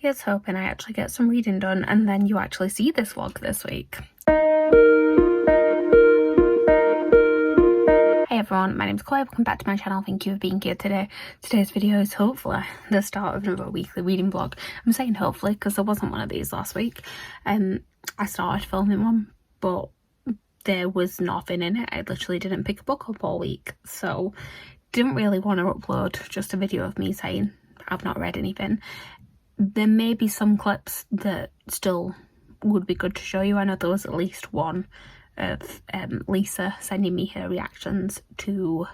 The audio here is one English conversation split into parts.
Here's hoping I actually get some reading done and then you actually see this vlog this week. Hey everyone, my name's Chloe, welcome back to my channel. Thank you for being here today. Today's video is hopefully the start of another weekly reading vlog. I'm saying hopefully because there wasn't one of these last week. I started filming one, but there was nothing in it. I literally didn't pick a book up all week, so didn't really want to upload just a video of me saying I've not read anything. There may be some clips that still would be good to show you. I know there was at least one of Lisa sending me her reactions to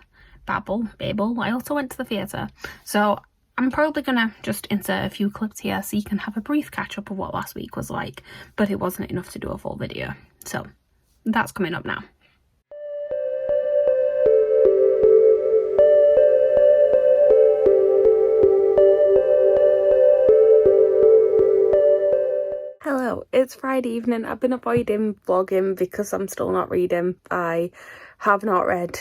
Babel. I also went to the theatre, so I'm probably gonna just insert a few clips here so you can have a brief catch up of what last week was like, but it wasn't enough to do a full video, so that's coming up now. Hello, it's Friday evening. I've been avoiding vlogging because I'm still not reading. I have not read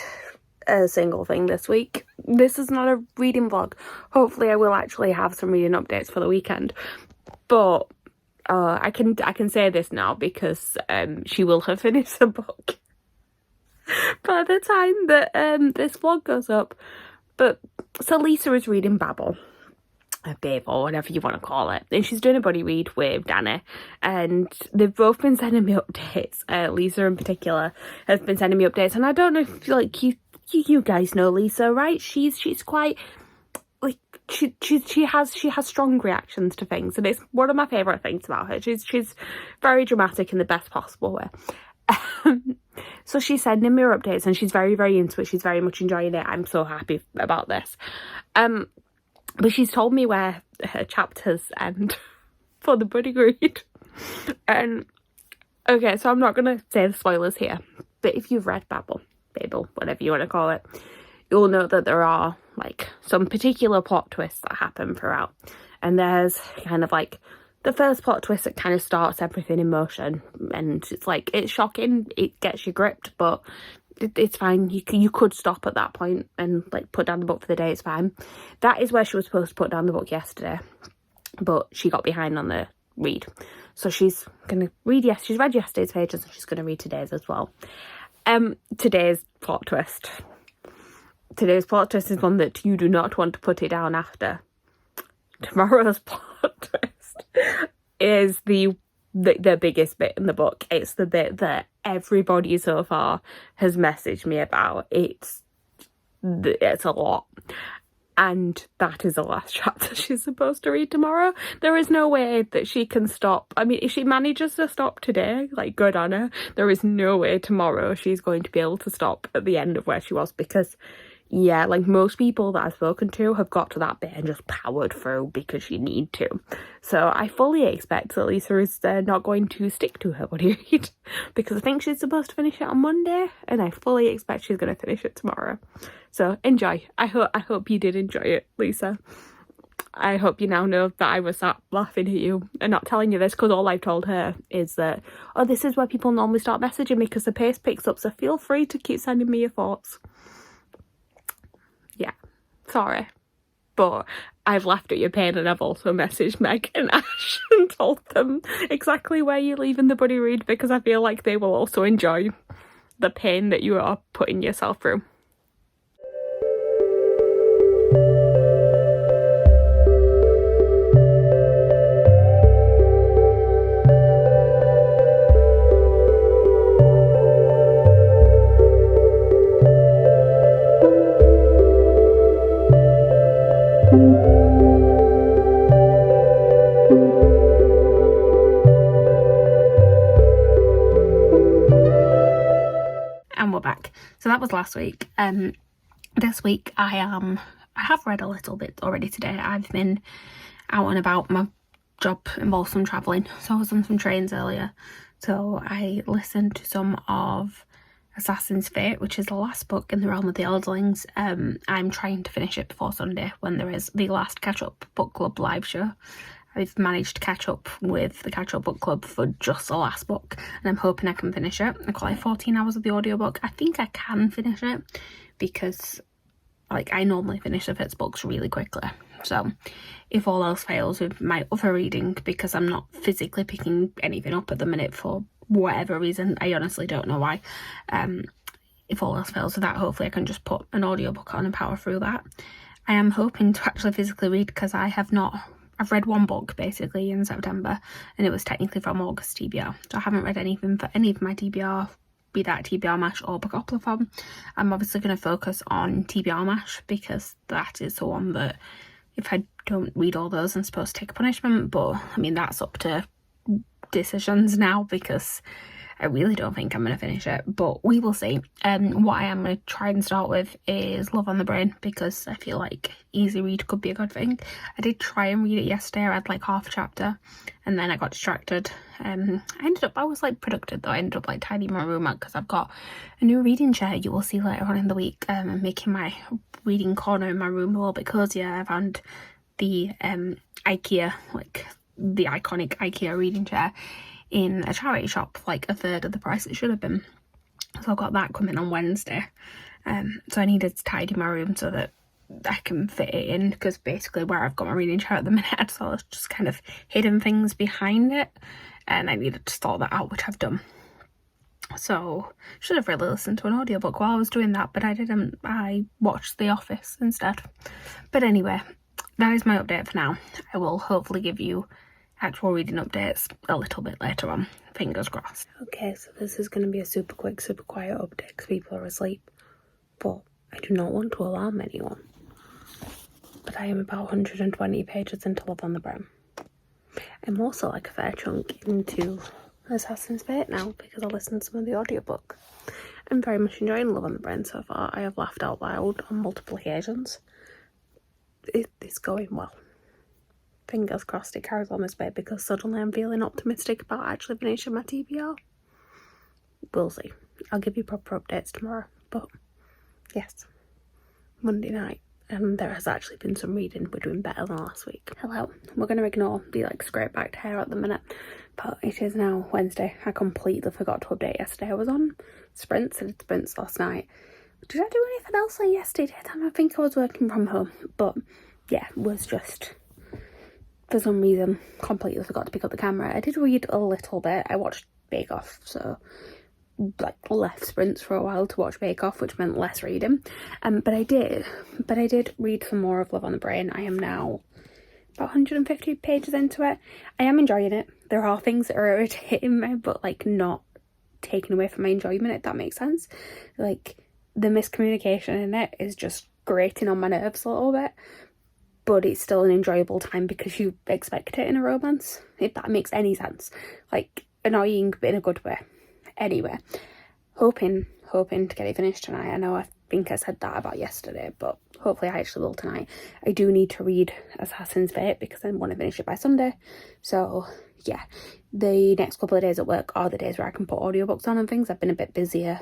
a single thing this week. This is not a reading vlog. Hopefully I will actually have some reading updates for the weekend. But I can say this now because she will have finished the book by the time that this vlog goes up. But so Lisa is reading Babel, or whatever you want to call it, and she's doing a buddy read with Danny, and they've both been sending me updates. Lisa in particular has been sending me updates, and I don't know if like you guys know Lisa, right? She's quite like she has strong reactions to things, and it's one of my favorite things about her. She's very dramatic in the best possible way. So she's sending me her updates, and she's very into it. She's very much enjoying it. I'm so happy about this. But she's told me where her chapters end for the buddy read. And okay, so I'm not going to say the spoilers here, but if you've read Babel, whatever you want to call it, you'll know that there are like some particular plot twists that happen throughout. And there's kind of like the first plot twist that kind of starts everything in motion. And it's like, it's shocking, it gets you gripped, but it's fine. You could stop at that point and like put down the book for the day. It's fine. That is where she was supposed to put down the book yesterday, but she got behind on the read, so she's gonna read. Yes, she's read yesterday's pages and she's gonna read today's as well. Today's plot twist is one that you do not want to put it down after. Tomorrow's plot twist is the biggest bit in the book. It's the bit that everybody so far has messaged me about. It's a lot, and that is the last chapter she's supposed to read tomorrow. There is no way that she can stop. I mean, if she manages to stop today, like, good on her. There is no way tomorrow she's going to be able to stop at the end of where she was, because yeah, like most people that I've spoken to have got to that bit and just powered through because you need to. So I fully expect that Lisa is not going to stick to her buddy read, because I think she's supposed to finish it on Monday, and I fully expect she's going to finish it tomorrow. So enjoy. I hope you did enjoy it, Lisa. I hope you now know that I was sat laughing at you and not telling you this, because all I've told her is that, oh, this is where people normally start messaging me because the pace picks up, so feel free to keep sending me your thoughts. Yeah, sorry, but I've laughed at your pain, and I've also messaged Meg and Ash and told them exactly where you're leaving the buddy read, because I feel like they will also enjoy the pain that you are putting yourself through. And we're back. So that was last week. This week I have read a little bit already today. I've been out and about. My job involves some travelling, so I was on some trains earlier. So I listened to some of Assassin's Fate, which is the last book in the realm of the Elderlings. I'm trying to finish it before Sunday, when there is the last catch-up book club live show. I've managed to catch up with the catch-up book club for just the last book, and I'm hoping I can finish it. I've got like 14 hours of the audiobook. I think I can finish it because like I normally finish the Fitz books really quickly. So if all else fails with my other reading, because I'm not physically picking anything up at the minute for whatever reason, I honestly don't know why, if all else fails with that, hopefully I can just put an audiobook on and power through that. I am hoping to actually physically read, because I've read one book basically in September, and it was technically from August TBR, so I haven't read anything for any of my TBR, be that TBR MASH or Bookoplophon. I'm obviously going to focus on TBR MASH, because that is the one that, if I don't read all those, I'm supposed to take a punishment, but I mean, that's up to decisions now, because I really don't think I'm going to finish it, but we will see. What I am going to try and start with is Love on the Brain, because I feel like easy read could be a good thing. I did try and read it yesterday. I read like half a chapter, and then I got distracted. I was like productive though. I ended up like tidying my room up, because I've got a new reading chair, you will see later on in the week, making my reading corner in my room a little bit cozier. I found the IKEA, like the iconic IKEA reading chair, in a charity shop, like a third of the price it should have been. So I've got that coming on Wednesday. So I needed to tidy my room so that I can fit it in, because basically where I've got my reading chair at the minute, so I've just kind of hidden things behind it, and I needed to sort that out, which I've done. So should have really listened to an audiobook while I was doing that, but I didn't. I watched The Office instead. But anyway, that is my update for now. I will hopefully give you actual reading updates a little bit later on, fingers crossed. Okay, so this is going to be a super quick, super quiet update because people are asleep, but I do not want to alarm anyone. But I am about 120 pages into Love on the Brain. I'm also like a fair chunk into Assassin's Fate now, because I listened to some of the audiobook. I'm very much enjoying Love on the Brain so far. I have laughed out loud on multiple occasions. It's going well. Fingers crossed it carries on this way, because suddenly I'm feeling optimistic about actually finishing my TBR. We'll see. I'll give you proper updates tomorrow. But yes, Monday night, and there has actually been some reading. We're doing better than last week. Hello. We're going to ignore the like scrape back hair at the minute, but it is now Wednesday. I completely forgot to update yesterday. I was on sprints. I did sprints last night. Did I do anything else on yesterday? I think I was working from home, but yeah, was just, for some reason, completely forgot to pick up the camera. I did read a little bit. I watched Bake Off, so like left sprints for a while to watch Bake Off, which meant less reading. But I did read some more of Love on the Brain. I am now about 150 pages into it. I am enjoying it. There are things that are irritating me, but like not taken away from my enjoyment, if that makes sense. Like the miscommunication in it is just grating on my nerves a little bit, but it's still an enjoyable time because you expect it in a romance, if that makes any sense. Like, annoying, but in a good way. Anyway, hoping to get it finished tonight. I know I think I said that about yesterday, but hopefully I actually will tonight. I do need to read Assassin's Fate because I want to finish it by Sunday. So, yeah, the next couple of days at work are the days where I can put audiobooks on and things. I've been a bit busier.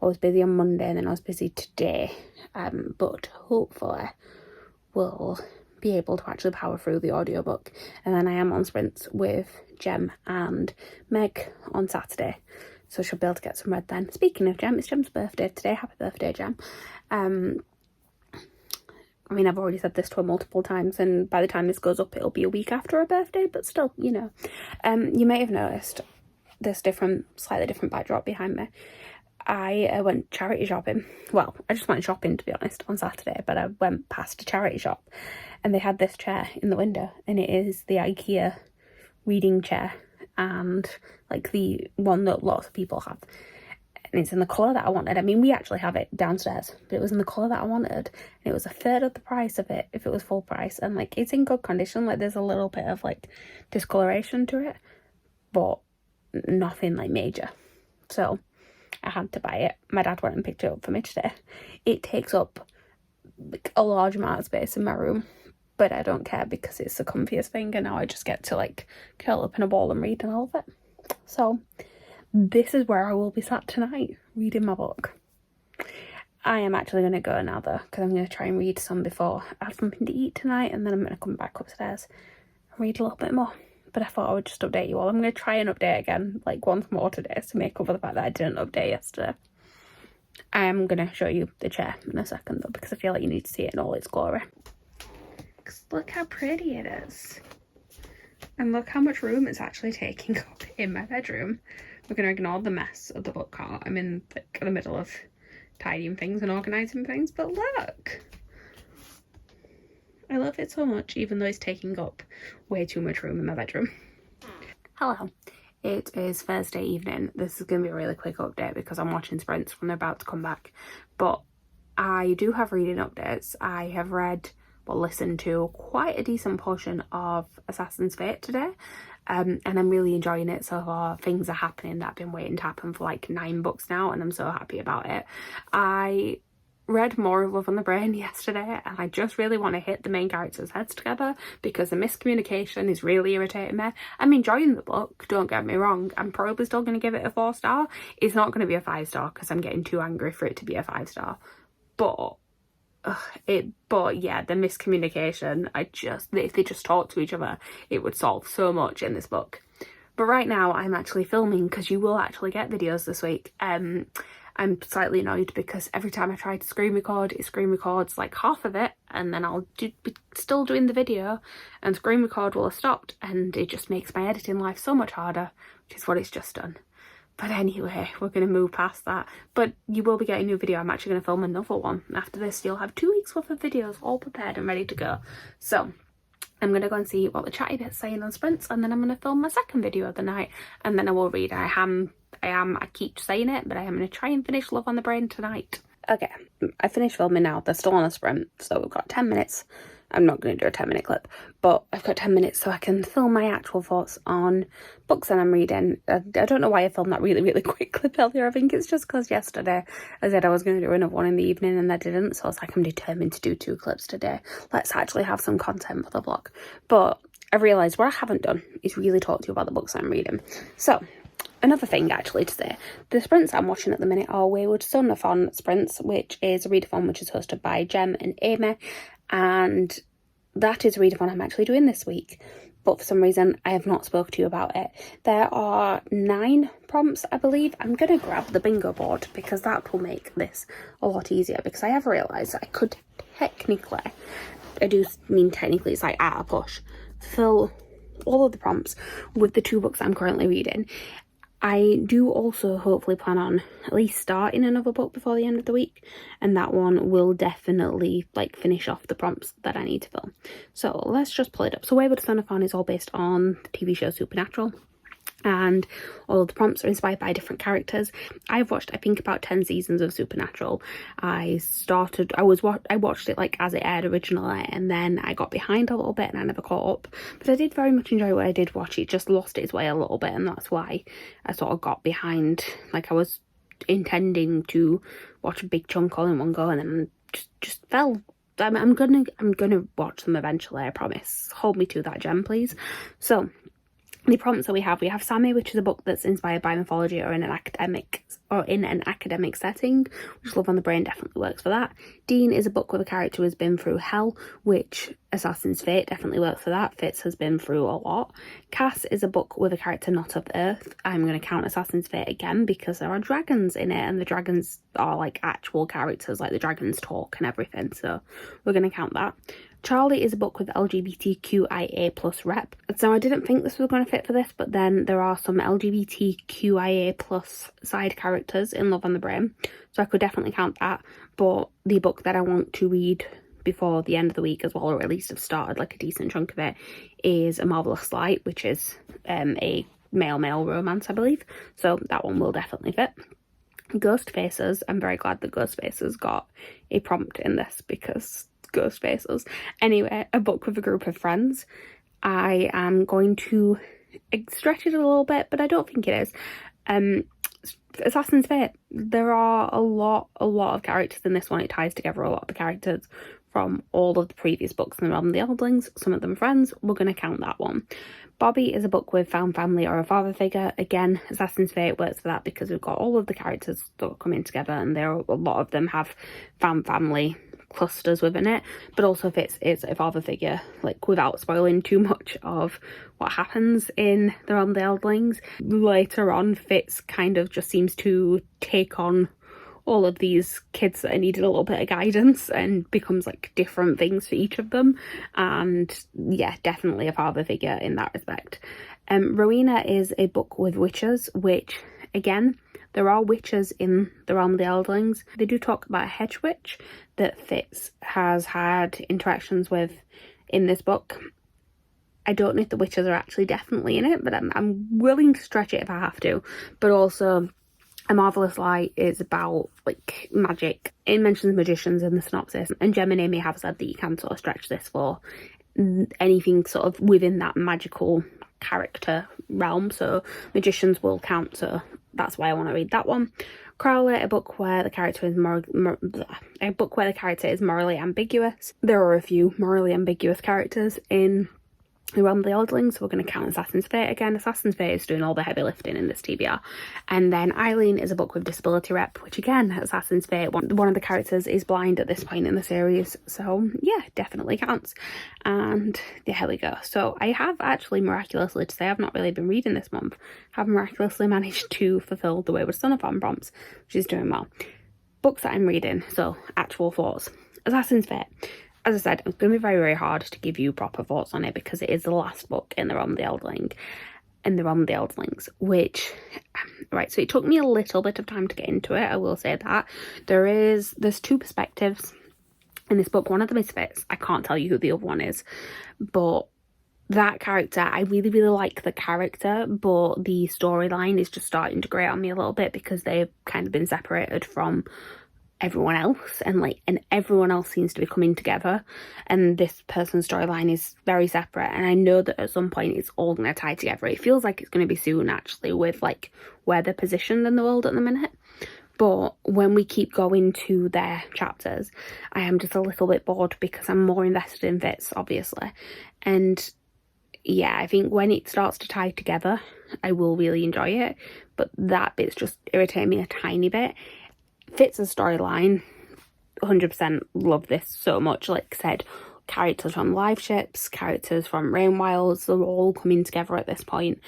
I was busy on Monday and then I was busy today. But hopefully we'll be able to actually power through the audiobook. And then I am on sprints with Jem and Meg on Saturday, so she'll be able to get some read then. Speaking of Jem, it's Jem's birthday today. Happy birthday, Jem. I mean, I've already said this to her multiple times, and by the time this goes up it'll be a week after her birthday, but still, you know. You may have noticed this slightly different backdrop behind me. I went charity shopping. Well, I just went shopping, to be honest, on Saturday, but I went past a charity shop and they had this chair in the window, and it is the IKEA reading chair, and like the one that lots of people have, and it's in the colour that I wanted. I mean, we actually have it downstairs, but it was in the colour that I wanted, and it was a third of the price of it if it was full price, and like it's in good condition. Like there's a little bit of like discoloration to it, but nothing like major, so I had to buy it. My dad went and picked it up for me today. It takes up like a large amount of space in my room, but I don't care because it's the comfiest thing, and now I just get to like curl up in a ball and read, and I love it. So this is where I will be sat tonight, reading my book. I am actually going to go now though, because I'm going to try and read some before I have something to eat tonight, and then I'm going to come back upstairs and read a little bit more. But I thought I would just update you all. I'm going to try and update again, like once more today, to make up for the fact that I didn't update yesterday. I am going to show you the chair in a second though, because I feel like you need to see it in all its glory. books. Look how pretty it is. And look how much room it's actually taking up in my bedroom. We're going to ignore the mess of the book cart. I'm in the middle of tidying things and organising things, but look! I love it so much, even though it's taking up way too much room in my bedroom. Hello. It is Thursday evening. This is going to be a really quick update because I'm watching sprints when they're about to come back. But I do have reading updates. I have read, well, listened to quite a decent portion of Assassin's Fate today. And I'm really enjoying it so far. Things are happening that I've been waiting to happen for like 9 books now, and I'm so happy about it. I read more of Love on the Brain yesterday, and I just really want to hit the main characters' heads together because the miscommunication is really irritating me. I'm enjoying the book, don't get me wrong. I'm probably still going to give it a 4-star. It's not going to be a 5-star because I'm getting too angry for it to be a 5-star. But yeah, the miscommunication, if they just talk to each other, it would solve so much in this book. But right now I'm actually filming because you will actually get videos this week. I'm slightly annoyed because every time I try to screen record, it screen records like half of it, and then I'll be still doing the video and screen record will have stopped, and it just makes my editing life so much harder, which is what it's just done. But anyway, we're going to move past that. But you will be getting a new video. I'm actually going to film another one. After this, you'll have 2 weeks worth of videos all prepared and ready to go. So I'm going to go and see what the chatty bit's saying on sprints, and then I'm going to film my second video of the night, and then I will read. I keep saying it, but I am going to try and finish Love on the Brain tonight. Okay, I finished filming now. They're still on a sprint, so we've got 10 minutes. I'm not going to do a 10-minute clip, but I've got 10 minutes so I can film my actual thoughts on books that I'm reading. I don't know why I filmed that really quick clip earlier. I think it's just because yesterday I said I was going to do another one in the evening and I didn't, so I was like, I'm determined to do 2 clips today. Let's actually have some content for the vlog. But I realised what I haven't done is really talk to you about the books I'm reading. So another thing actually to say, the sprints I'm watching at the minute are Wayward Son-a-thon sprints, which is a readathon which is hosted by Jem and Amy, and that is a readathon I'm actually doing this week, but for some reason I have not spoken to you about it. There are 9 prompts, I believe. I'm going to grab the bingo board because that will make this a lot easier, because I have realised that I could technically, I do mean technically, it's like at a push, fill all of the prompts with the 2 books I'm currently reading. I do also hopefully plan on at least starting another book before the end of the week, and that one will definitely like finish off the prompts that I need to fill. So let's just pull it up. So Wayward Son-a-thon is all based on the TV show Supernatural, and all of the prompts are inspired by different characters. I've watched, I think, about 10 seasons of Supernatural. I watched it like as it aired originally, and then I got behind a little bit and I never caught up. But I did very much enjoy what I did watch. It just lost its way a little bit, and that's why I sort of got behind. Like I was intending to watch a big chunk all in one go, and then just fell. I'm gonna watch them eventually, I promise. Hold me to that, Jem, please. So the prompts that we have Sammy, which is a book that's inspired by mythology or in an academic setting, which Love on the Brain definitely works for that. Dean is a book with a character who has been through hell, which Assassin's Fate definitely works for that. Fitz has been through a lot. Cass is a book with a character not of Earth. I'm going to count Assassin's Fate again because there are dragons in it, and the dragons are like actual characters, like the dragons talk and everything, so we're going to count that. Charlie is a book with LGBTQIA plus rep. So I didn't think this was going to fit for this, but then there are some LGBTQIA plus side characters in Love on the Brain, so I could definitely count that. But the book that I want to read before the end of the week as well, or at least have started like a decent chunk of it, is A Marvelous Light, which is a male romance, I believe. So that one will definitely fit. Ghost Faces, I'm very glad that Ghost Faces got a prompt in this because Ghost Faces. Anyway, a book with a group of friends. I am going to stretch it a little bit, but I don't think it is. Assassin's Fate, there are a lot of characters in this one. It ties together a lot of the characters from all of the previous books in the realm of the Elderlings, some of them friends. We're going to count that one. Bobby is a book with found family or a father figure. Again, Assassin's Fate works for that because we've got all of the characters that are coming together, and a lot of them have found family clusters within it, but also if it's a father figure, like without spoiling too much of what happens in the realm of the Elderlings. Later on, Fitz kind of just seems to take on all of these kids that needed a little bit of guidance, and becomes like different things for each of them. And yeah, definitely a father figure in that respect. Rowena is a book with witches, which again, there are witches in the realm of the Elderlings. They do talk about a hedge witch that Fitz has had interactions with in this book. I don't know if the witches are actually definitely in it, but I'm willing to stretch it if I have to. But also, A Marvellous Light is about like magic. It mentions magicians in the synopsis, and Gem and Amy have said that you can sort of stretch this for anything sort of within that magical character realm, so magicians will count, so that's why I want to read that one. Crowley, a book where the character is morally ambiguous. There are a few morally ambiguous characters in the realm of the Elderlings, so we're going to count Assassin's Fate again. Assassin's Fate is doing all the heavy lifting in this TBR. And then Eileen is a book with disability rep, which again, Assassin's Fate, one of the characters is blind at this point in the series, so yeah, definitely counts. And yeah, here we go. So I have actually miraculously, to say I've not really been reading this month, have miraculously managed to fulfill the Wayward Sonathon prompts, which is doing well. Books that I'm reading, so actual thoughts. Assassin's Fate. As I said, it's going to be very, very hard to give you proper thoughts on it because it is the last book in the realm of the Elderlings, which, right, so it took me a little bit of time to get into it, I will say that. There's two perspectives in this book. One of them is Fitz. I can't tell you who the other one is, but that character, I really, really like the character, but the storyline is just starting to grate on me a little bit because they've kind of been separated from everyone else, and everyone else seems to be coming together, and this person's storyline is very separate, and I know that at some point it's all going to tie together. It feels like it's going to be soon, actually, with like where they're positioned in the world at the minute. But when we keep going to their chapters, I am just a little bit bored because I'm more invested in Fitz, obviously. And yeah, I think when it starts to tie together, I will really enjoy it, but that bit's just irritating me a tiny bit. Fitz's storyline, 100% love this so much. Like I said, characters from live ships, characters from Rain Wilds, they're all coming together at this point,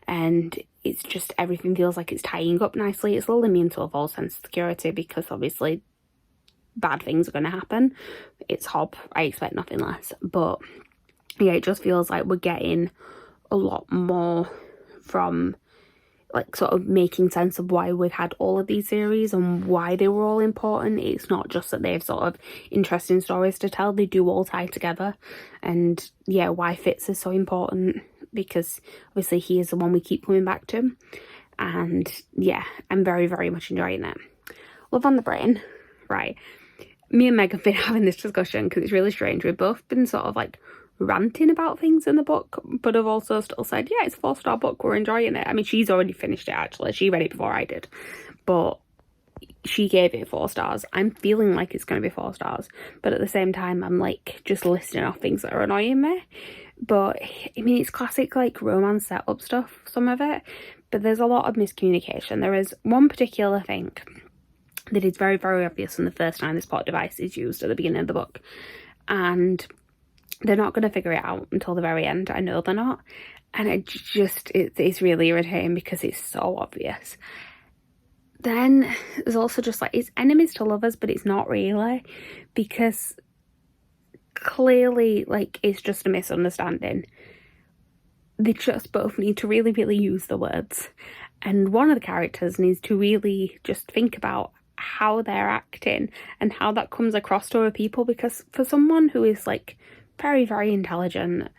and it's just, everything feels like it's tying up nicely. It's lulling me into a false sense of security because obviously bad things are going to happen. It's Hob, I expect nothing less, but yeah, it just feels like we're getting a lot more from like sort of making sense of why we've had all of these series and why they were all important. It's not just that they've sort of interesting stories to tell, they do all tie together. And yeah, why Fitz is so important, because obviously he is the one we keep coming back to. And yeah, I'm very, very much enjoying it. Love on the Brain, right? Me and Meg have been having this discussion because it's really strange. We've both been sort of like ranting about things in the book, but have also still said, yeah, it's a 4-star book, we're enjoying it. I mean, she's already finished it, actually. She read it before I did, but she gave it 4 stars. I'm feeling like it's going to be 4 stars, but at the same time, I'm like just listing off things that are annoying me. But I mean, it's classic like romance setup stuff, some of it, but there's a lot of miscommunication. There is one particular thing that is very, very obvious from the first time this plot device is used at the beginning of the book, and they're not going to figure it out until the very end. I know they're not. And it's really irritating because it's so obvious. Then there's also just like, it's enemies to lovers, but it's not really, because clearly like it's just a misunderstanding. They just both need to really, really use the words. And one of the characters needs to really just think about how they're acting and how that comes across to other people, because for someone who is like very, very intelligent,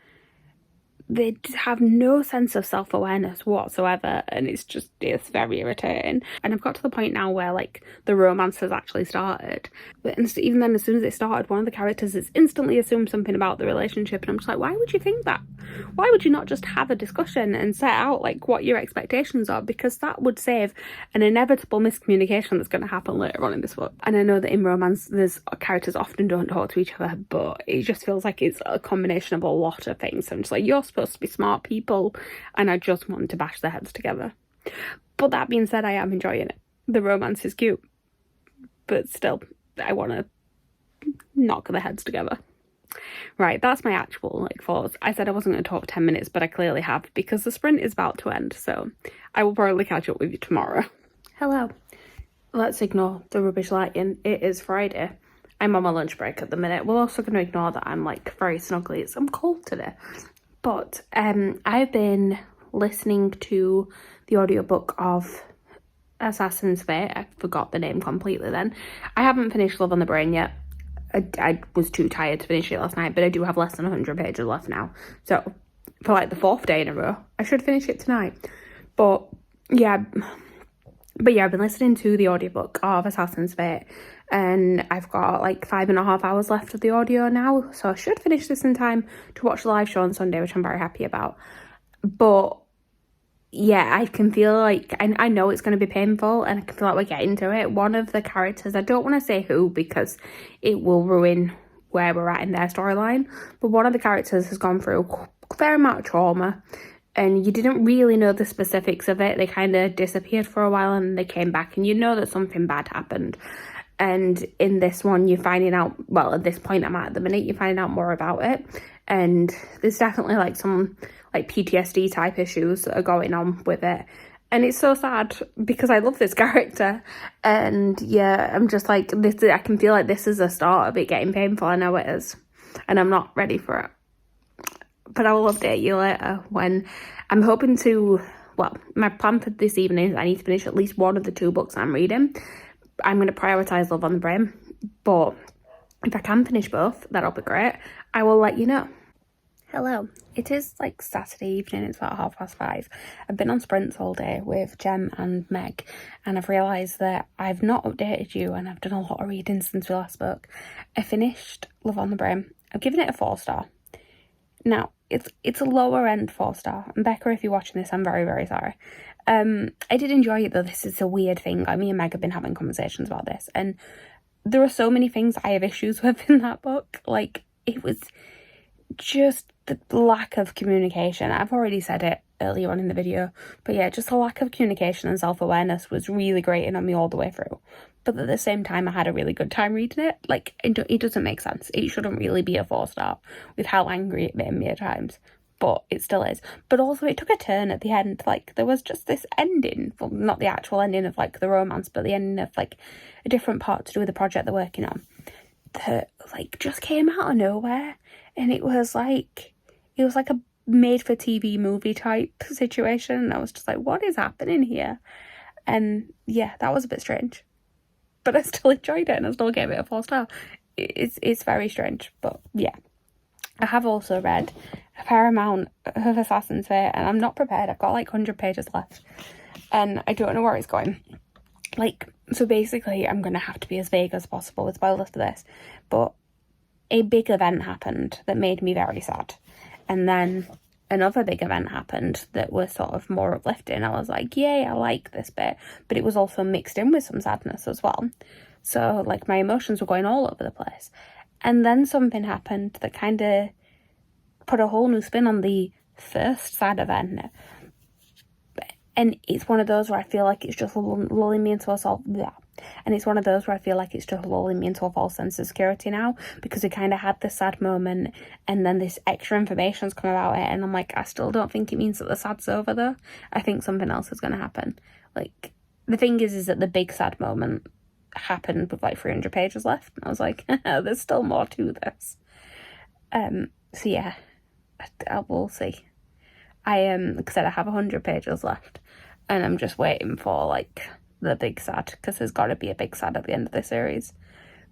they have no sense of self-awareness whatsoever, and it's very irritating. And I've got to the point now where like the romance has actually started, but even then, as soon as it started, one of the characters has instantly assumed something about the relationship, and I'm just like, why would you think that? Why would you not just have a discussion and set out like what your expectations are? Because that would save an inevitable miscommunication that's going to happen later on in this book. And I know that in romance there's characters often don't talk to each other, but it just feels like it's a combination of a lot of things. So I'm just like, you're supposed to be smart people, and I just want to bash their heads together. But that being said, I am enjoying it. The romance is cute, but still, I want to knock their heads together. Right, that's my actual like thoughts. I said I wasn't going to talk 10 minutes, but I clearly have, because the sprint is about to end, so I will probably catch up with you tomorrow. Hello. let's ignore the rubbish lighting. It is Friday. I'm on my lunch break at the minute. We're also going to ignore that I'm like very snuggly. I'm cold today. But I've been listening to the audiobook of Assassin's Fate. I forgot the name completely then. I haven't finished Love on the Brain yet. I was too tired to finish it last night, but I do have less than 100 pages left now. So for like the 4th day in a row, I should finish it tonight. But yeah, I've been listening to the audiobook of Assassin's Fate, and I've got like 5.5 hours left of the audio now, so I should finish this in time to watch the live show on Sunday, which I'm very happy about. But yeah, I can feel like, I know it's going to be painful, and I can feel like we're getting to it. One of the characters, I don't want to say who because it will ruin where we're at in their storyline, but one of the characters has gone through a fair amount of trauma, and you didn't really know the specifics of it. They kind of disappeared for a while and they came back, and you know that something bad happened. And in this one, you're finding out, well, at this point I'm at the minute, you're finding out more about it. And there's definitely like some like PTSD type issues that are going on with it. And it's so sad because I love this character. And yeah, I'm just like, this. I can feel like this is the start of it getting painful. I know it is. And I'm not ready for it. But I will update you later when I'm hoping to, well, my plan for this evening is I need to finish at least one of the 2 books I'm reading. I'm going to prioritise Love on the Brain, but if I can finish both, that'll be great. I will let you know. Hello, it is like Saturday evening, it's about 5:30. I've been on sprints all day with Jem and Meg, and I've realised that I've not updated you, and I've done a lot of reading since we last spoke. I finished Love on the Brain. I've given it a 4-star. Now, it's a lower end 4-star, and Becca, if you're watching this, I'm very, very sorry. I did enjoy it though. This is a weird thing. Like, me and Meg have been having conversations about this, and there are so many things I have issues with in that book. Like, it was just the lack of communication. I've already said it earlier on in the video, but yeah, just the lack of communication and self-awareness was really grating on me all the way through. But at the same time, I had a really good time reading it. Like, it doesn't make sense. It shouldn't really be a 4-star with how angry it made me at times. But it still is. But also, it took a turn at the end. Like, there was just this ending. Well, not the actual ending of, like, the romance, but the ending of, like, a different part to do with the project they're working on. That, like, just came out of nowhere. And it was like a made-for-TV movie type situation. And I was just like, what is happening here? And, yeah, that was a bit strange. But I still enjoyed it, and I still gave it a 4-star. It's very strange, but, yeah. I have also read a fair amount of Assassin's Fate, and I'm not prepared. I've got like 100 pages left, and I don't know where it's going. Like, so basically, I'm going to have to be as vague as possible with spoilers for this, but a big event happened that made me very sad. And then another big event happened that was sort of more uplifting. I was like, yay, I like this bit. But it was also mixed in with some sadness as well. So, like, my emotions were going all over the place. And then something happened that kind of put a whole new spin on the first sad event. And it's one of those where I feel like it's just lulling me into a And it's one of those where I feel like it's just lulling me into a false sense of security now, because we kind of had this sad moment and then this extra information's come about it, and I'm like, I still don't think it means that the sad's over though. I think something else is going to happen. Like, the thing is that the big sad moment happened with like 300 pages left, and I was like, there's still more to this. So yeah, I will see. Like I said, I have 100 pages left, and I'm just waiting for like the big sad, because there's got to be a big sad at the end of the series.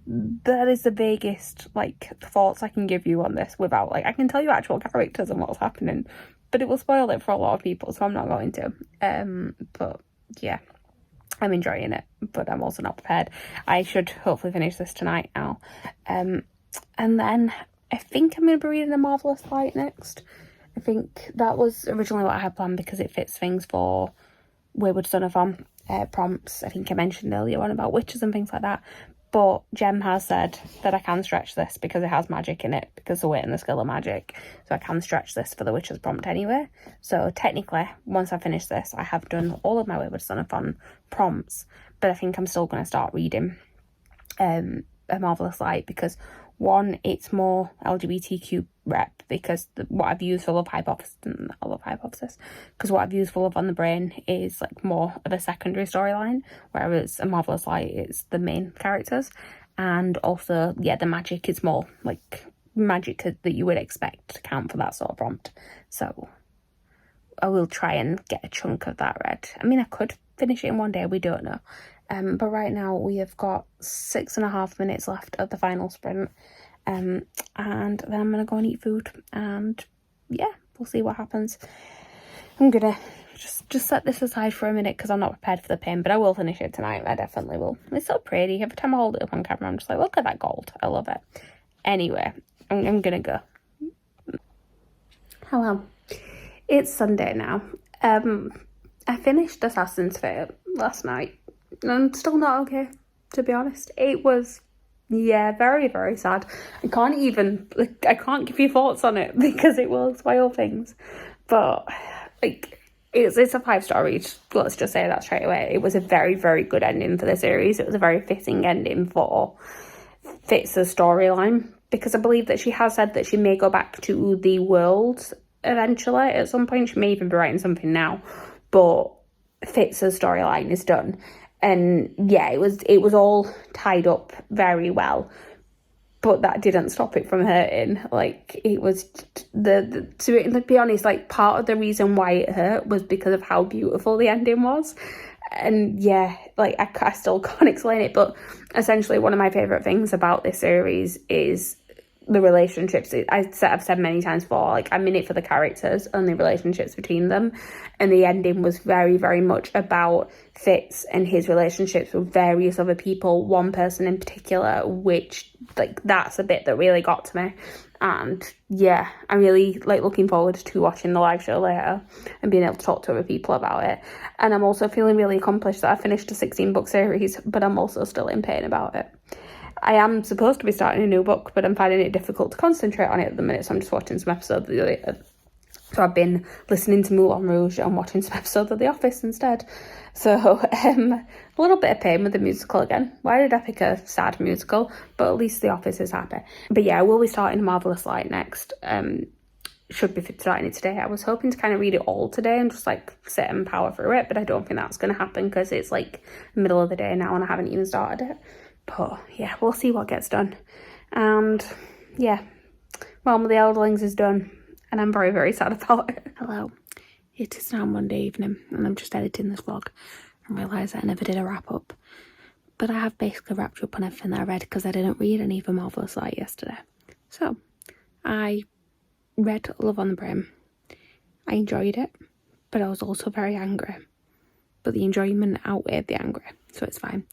That is the vaguest like thoughts I can give you on this without, like, I can tell you actual characters and what's happening, but it will spoil it for a lot of people, so I'm not going to. But yeah, I'm enjoying it, but I'm also not prepared. I should hopefully finish this tonight now. And then I think I'm going to be reading A Marvelous Light next. I think that was originally what I had planned because it fits things for Wayward Son of prompts. I think I mentioned earlier on about witches and things like that. But Jem has said that I can stretch this because it has magic in it, because the weight and the skill of magic. So I can stretch this for the witches prompt anyway. So technically, once I finish this, I have done all of my Wayward Son of prompts. But I think I'm still going to start reading A Marvelous Light because, one, it's more LGBTQ rep, because what I've used for Love Hypothesis, because what I've used for Love on the Brain is like more of a secondary storyline, whereas A Marvelous Light is the main characters. And also, yeah, the magic is more like magic that you would expect to count for that sort of prompt. So I will try and get a chunk of that read. I mean, I could finish it in one day, we don't know. But right now we have got 6.5 minutes left of the final sprint. And then I'm going to go and eat food. And yeah, we'll see what happens. I'm going to just set this aside for a minute because I'm not prepared for the pain, but I will finish it tonight. I definitely will. It's so pretty. Every time I hold it up on camera, I'm just like, look at that gold. I love it. Anyway, I'm going to go. Hello. It's Sunday now. I finished Assassin's Fate last night. I'm still not okay, to be honest. It was, yeah, very, very sad. I can't give you thoughts on it because it will spoil things. But, like, it's a 5-star read. Let's just say that straight away. It was a very, very good ending for the series. It was a very fitting ending for Fitz's storyline, because I believe that she has said that she may go back to the world eventually at some point. She may even be writing something now, but Fitz's storyline is done. And yeah, it was all tied up very well, but that didn't stop it from hurting. Like, it was to be honest, like, part of the reason why it hurt was because of how beautiful the ending was. And yeah, like, I still can't explain it, but essentially one of my favourite things about this series is the relationships. I've said many times before, like, I'm in it for the characters and the relationships between them, and the ending was very, very much about Fitz and his relationships with various other people, one person in particular, which, like, that's a bit that really got to me. And yeah, I'm really, like, looking forward to watching the live show later and being able to talk to other people about it. And I'm also feeling really accomplished that I finished a 16-book series, but I'm also still in pain about it. I am supposed to be starting a new book, but I'm finding it difficult to concentrate on it at the minute, so I'm just watching some episodes of the. So I've been listening to Moulin Rouge and watching some episodes of The Office instead. So a little bit of pain with the musical again. Why did I pick a sad musical? But at least The Office is happy. But yeah, I will be starting Marvelous Light next. Should be starting it today. I was hoping to kind of read it all today and just like sit and power through it, but I don't think that's going to happen because it's like middle of the day now and I haven't even started it. But yeah, we'll see what gets done. And yeah, Realm of the Elderlings is done, and I'm very, very sad about it. Hello. It is now Monday evening, and I'm just editing this vlog and realise that I never did a wrap up. But I have basically wrapped up on everything that I read because I didn't read any of The Marvelous Light yesterday. So, I read Love on the Brain. I enjoyed it, but I was also very angry. But the enjoyment outweighed the anger, so it's fine.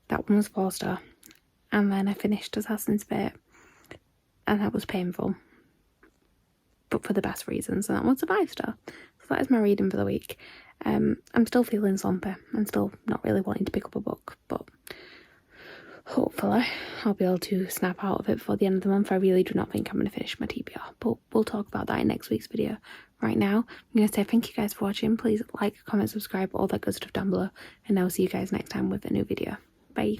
That one was 4-star. And then I finished Assassin's Fate, and that was painful, but for the best reasons, and that was a 5-star. So that is my reading for the week. I'm still feeling slumpy. I'm still not really wanting to pick up a book, but hopefully I'll be able to snap out of it before the end of the month. I really do not think I'm going to finish my TBR, but we'll talk about that in next week's video. Right now, I'm going to say thank you guys for watching. Please like, comment, subscribe, all that good stuff down below, and I'll see you guys next time with a new video. Bye.